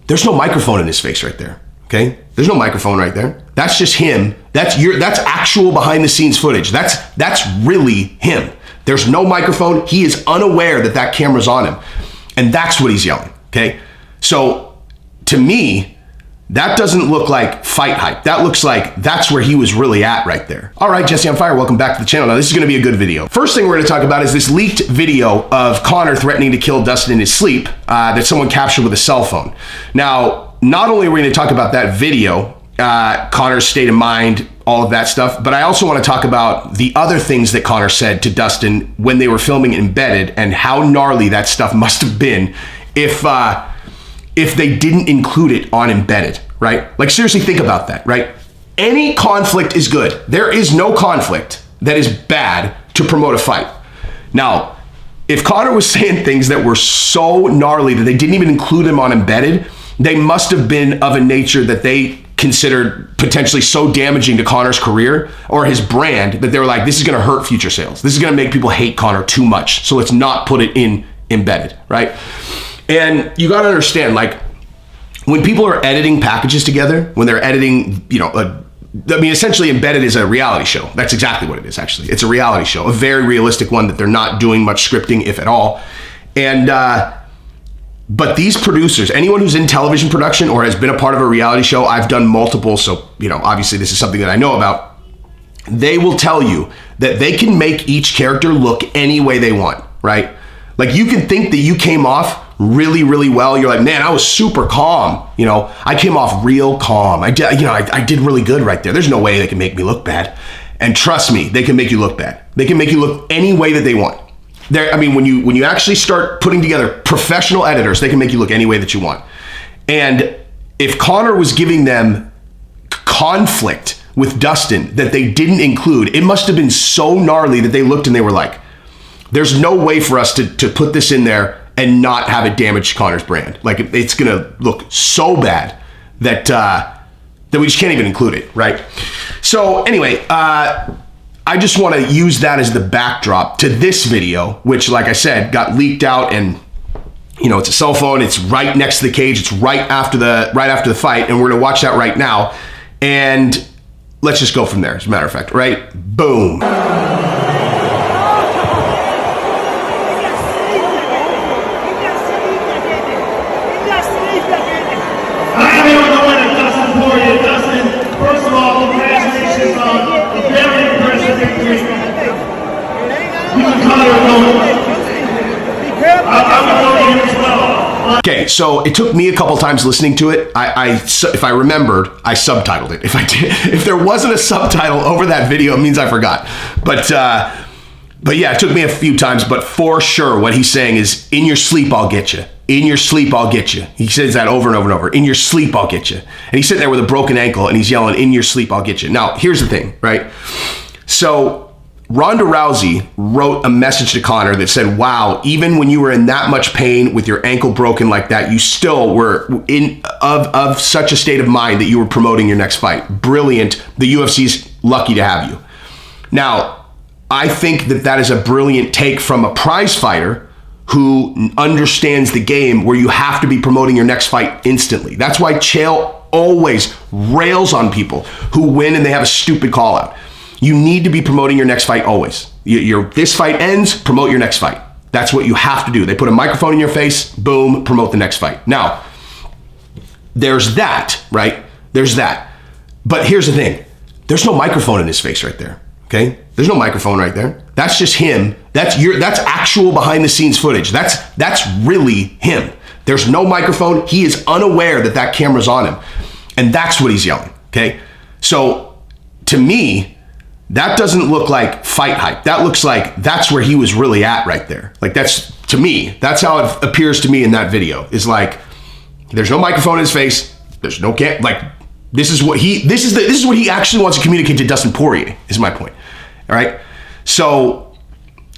there's no microphone in his face right there. Okay? There's no microphone right there. That's just him. That's actual behind the scenes footage. That's really him. There's no microphone. He is unaware that that camera's on him. And that's what he's yelling. Okay? So to me, that doesn't look like fight hype. That looks like that's where he was really at right there. All right, Jesse on Fire, welcome back to the channel. Now, this is gonna be a good video. First thing we're gonna talk about is this leaked video of Conor threatening to kill Dustin in his sleep that someone captured with a cell phone. Now, not only are we gonna talk about that video, Conor's state of mind, all of that stuff, but I also wanna talk about the other things that Conor said to Dustin when they were filming Embedded and how gnarly that stuff must have been if they didn't include it on Embedded, right? Like, seriously, think about that, right? Any conflict is good. There is no conflict that is bad to promote a fight. Now, if Conor was saying things that were so gnarly that they didn't even include him on Embedded, they must have been of a nature that they considered potentially so damaging to Conor's career or his brand that they were like, this is gonna hurt future sales. This is gonna make people hate Conor too much. So let's not put it in Embedded, right? And you got to understand, like, when people are editing packages together, when they're editing, essentially Embedded is a reality show. That's exactly what it is, actually. It's a reality show, a very realistic one that they're not doing much scripting, if at all. And, but these producers, anyone who's in television production or has been a part of a reality show, I've done multiple, so, obviously this is something that I know about. They will tell you that they can make each character look any way they want, right? Like, you can think that you came off really, really well. You're like, man, I was super calm. I came off real calm. I did really good right there. There's no way they can make me look bad. And trust me, they can make you look bad. They can make you look any way that they want. When you actually start putting together professional editors, they can make you look any way that you want. And if Conor was giving them conflict with Dustin that they didn't include, it must have been so gnarly that they looked and they were like, there's no way for us to put this in there and not have it damage Conor's brand. Like, it's gonna look so bad that we just can't even include it, right? So anyway, I just wanna use that as the backdrop to this video, which, like I said, got leaked out, and it's a cell phone, it's right next to the cage, it's right after the fight, and we're gonna watch that right now. And let's just go from there, as a matter of fact, right? Boom. Poirier, Dustin, first of all, congratulations on a very impressive victory. You and Conor are going. I would go to you as well. Okay, so it took me a couple times listening to it. If I remembered, I subtitled it. If there wasn't a subtitle over that video, it means I forgot. But yeah, it took me a few times. But for sure, what he's saying is, in your sleep, I'll get you. In your sleep, I'll get you. He says that over and over and over. In your sleep, I'll get you. And he's sitting there with a broken ankle and he's yelling, in your sleep, I'll get you. Now, here's the thing, right? So Ronda Rousey wrote a message to Conor that said, wow, even when you were in that much pain with your ankle broken like that, you still were of such a state of mind that you were promoting your next fight. Brilliant. The UFC's lucky to have you. Now, I think that is a brilliant take from a prize fighter who understands the game, where you have to be promoting your next fight instantly. That's why Chael always rails on people who win and they have a stupid call out. You need to be promoting your next fight always. This fight ends, promote your next fight. That's what you have to do. They put a microphone in your face, boom, promote the next fight. Now, there's that, right? There's that. But here's the thing. There's no microphone in his face right there, okay? There's no microphone right there. That's just him. That's actual behind the scenes footage. That's really him. There's no microphone. He is unaware that that camera's on him. And that's what he's yelling, okay? So to me, that doesn't look like fight hype. That looks like that's where he was really at right there. Like, to me, that's how it appears to me in that video. Is like, there's no microphone in his face. There's no this is what he actually wants to communicate to Dustin Poirier, is my point. All right. So,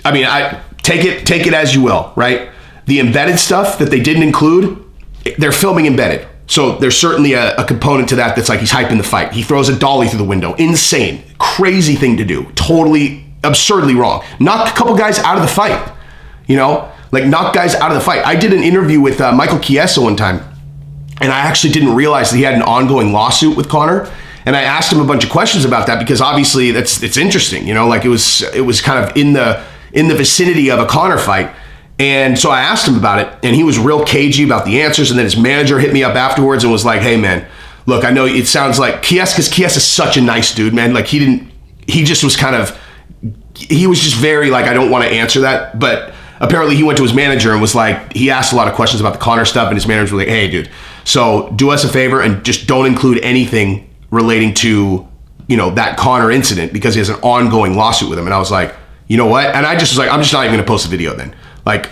I take it as you will, right? The embedded stuff that they didn't include, they're filming Embedded. So there's certainly a component to that that's like he's hyping the fight. He throws a dolly through the window. Insane. Crazy thing to do. Totally absurdly wrong. Knock a couple guys out of the fight. Knock guys out of the fight. I did an interview with Michael Chiesa one time. And I actually didn't realize that he had an ongoing lawsuit with Conor. And I asked him a bunch of questions about that because obviously it's interesting, you know, like it was kind of in the vicinity of a Conor fight. And so I asked him about it, and he was real cagey about the answers. And then his manager hit me up afterwards and was like, "Hey man, look, I know it sounds like Chiesa's such a nice dude, man. Like he was just very like, I don't want to answer that." But apparently he went to his manager and was like, he asked a lot of questions about the Conor stuff, and his manager was like, "Hey dude, so do us a favor and just don't include anything relating to, you know, that Conor incident because he has an ongoing lawsuit with him." And I was like, you know what? And I just was like, I'm just not even gonna post the video then. Like,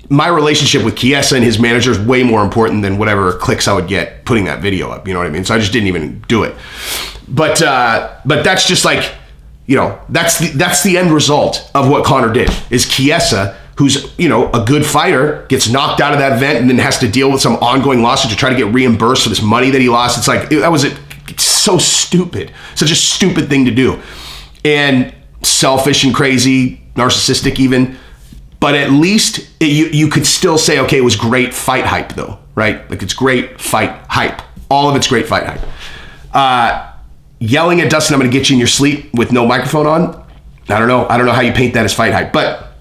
my relationship with Chiesa and his manager is way more important than whatever clicks I would get putting that video up. You know what I mean? So I just didn't even do it. But that's just like, you know, that's the end result of what Conor did. Is Chiesa, who's, you know, a good fighter, gets knocked out of that event and then has to deal with some ongoing lawsuit to try to get reimbursed for this money that he lost. It's like, it's so stupid. Such a stupid thing to do. And selfish and crazy, narcissistic even. But at least you could still say, okay, it was great fight hype though, right? Like it's great fight hype. All of it's great fight hype. Yelling at Dustin, "I'm going to get you in your sleep" with no microphone on. I don't know how you paint that as fight hype. But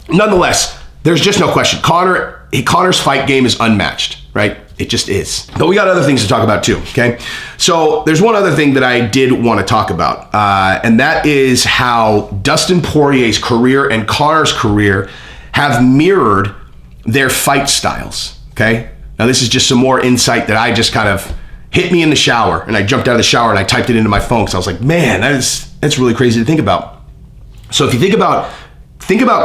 nonetheless, there's just no question. Conor's fight game is unmatched, right? It just is. But we got other things to talk about too, okay? So there's one other thing that I did want to talk about, and that is how Dustin Poirier's career and Conor's career have mirrored their fight styles, okay? Now this is just some more insight that I just kind of hit me in the shower, and I jumped out of the shower and I typed it into my phone because I was like, man, that's really crazy to think about. So if you think about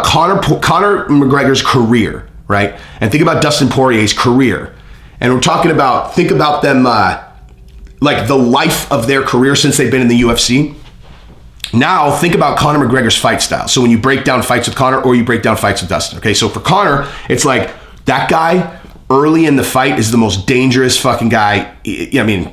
Conor McGregor's career, right? And think about Dustin Poirier's career. And we're talking about, think about them like the life of their career since they've been in the UFC. Now think about Conor McGregor's fight style. So when you break down fights with Conor or you break down fights with Dustin, okay? So for Conor, it's like that guy early in the fight is the most dangerous fucking guy. I mean,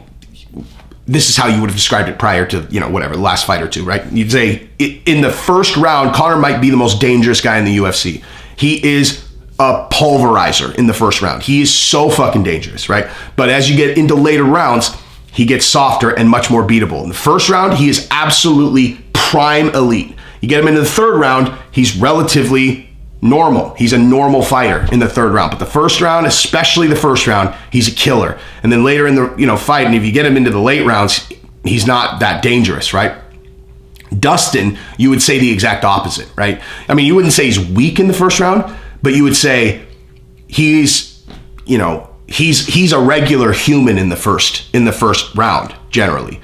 this is how you would have described it prior to, you know, whatever, the last fight or two, right? You'd say in the first round, Conor might be the most dangerous guy in the UFC. He is a pulverizer in the first round. He is so fucking dangerous, right? But as you get into later rounds, he gets softer and much more beatable. In the first round, he is absolutely prime elite. You get him into the third round, he's relatively normal. He's a normal fighter in the third round. But the first round, especially the first round, he's a killer. And then later in the, you know, fight, and if you get him into the late rounds, he's not that dangerous, right? Dustin, you would say the exact opposite, right? I mean, you wouldn't say he's weak in the first round, but you would say he's, you know, he's a regular human in the first round generally.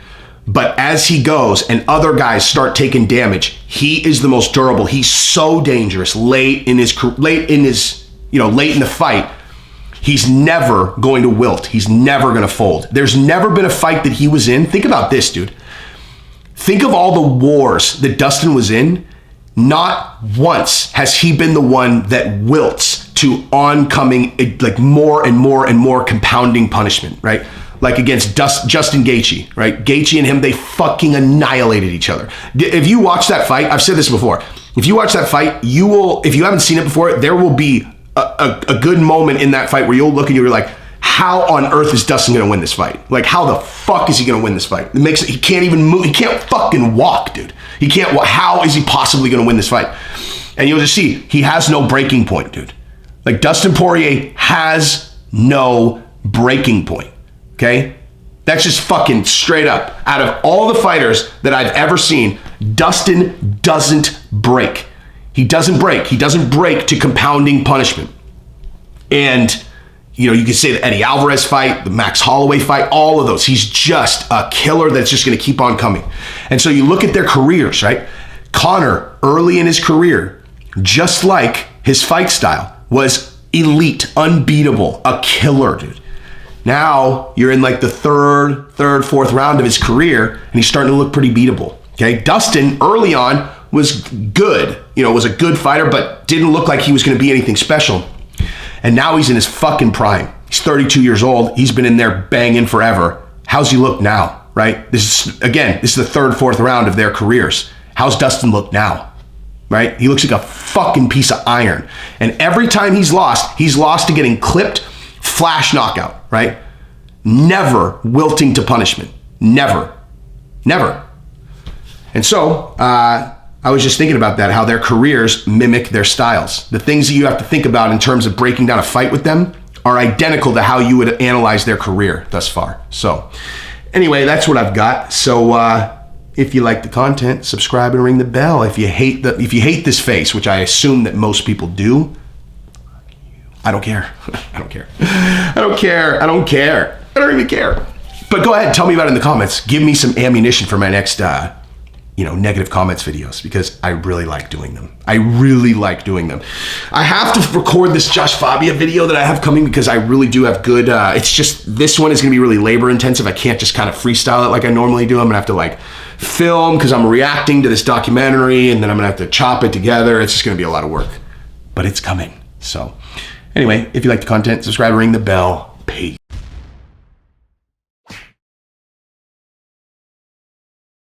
But as he goes and other guys start taking damage, he is the most durable. He's so dangerous late in the fight. He's never going to wilt. He's never going to fold. There's never been a fight that he was in. Think about this, dude. Think of all the wars that Dustin was in. Not once has he been the one that wilts to oncoming, like more and more and more compounding punishment, right? Like against Justin Gaethje, right? Gaethje and him, they fucking annihilated each other. If you watch that fight, I've said this before. If you watch that fight, you will, if you haven't seen it before, there will be a good moment in that fight where you'll look and you're like, how on earth is Dustin going to win this fight? Like, how the fuck is he going to win this fight? He can't even move. He can't fucking walk, dude. He can't walk. How is he possibly going to win this fight? And you'll just see, he has no breaking point, dude. Like, Dustin Poirier has no breaking point, okay? That's just fucking straight up. Out of all the fighters that I've ever seen, Dustin doesn't break. He doesn't break. He doesn't break to compounding punishment. And, you know, you could say the Eddie Alvarez fight, the Max Holloway fight, all of those. He's just a killer that's just going to keep on coming. And so you look at their careers, right? Conor, early in his career, just like his fight style, was elite, unbeatable, a killer, dude. Now you're in like the third, fourth round of his career, and he's starting to look pretty beatable. Okay, Dustin early on was good, you know, was a good fighter, but didn't look like he was going to be anything special. And now he's in his fucking prime. He's 32 years old. He's been in there banging forever. How's he look now, right? This is the third, fourth round of their careers. How's Dustin look now, right? He looks like a fucking piece of iron. And every time he's lost to getting clipped, flash knockout, right? never wilting to punishment. Never. And so, I was just thinking about that, how their careers mimic their styles. The things that you have to think about in terms of breaking down a fight with them are identical to how you would analyze their career thus far. So anyway, that's what I've got. So if you like the content, subscribe and ring the bell. If you hate this face, which I assume that most people do, I don't care. I don't even care. But go ahead, tell me about it in the comments. Give me some ammunition for my next negative comments videos, because I really like doing them. I have to record this Josh Fabia video that I have coming, because I really do have good, it's just, this one is gonna be really labor intensive. I can't just kind of freestyle it like I normally do. I'm gonna have to like film, because I'm reacting to this documentary, and then I'm gonna have to chop it together. It's just gonna be a lot of work, but it's coming. So anyway, if you like the content, subscribe, ring the bell.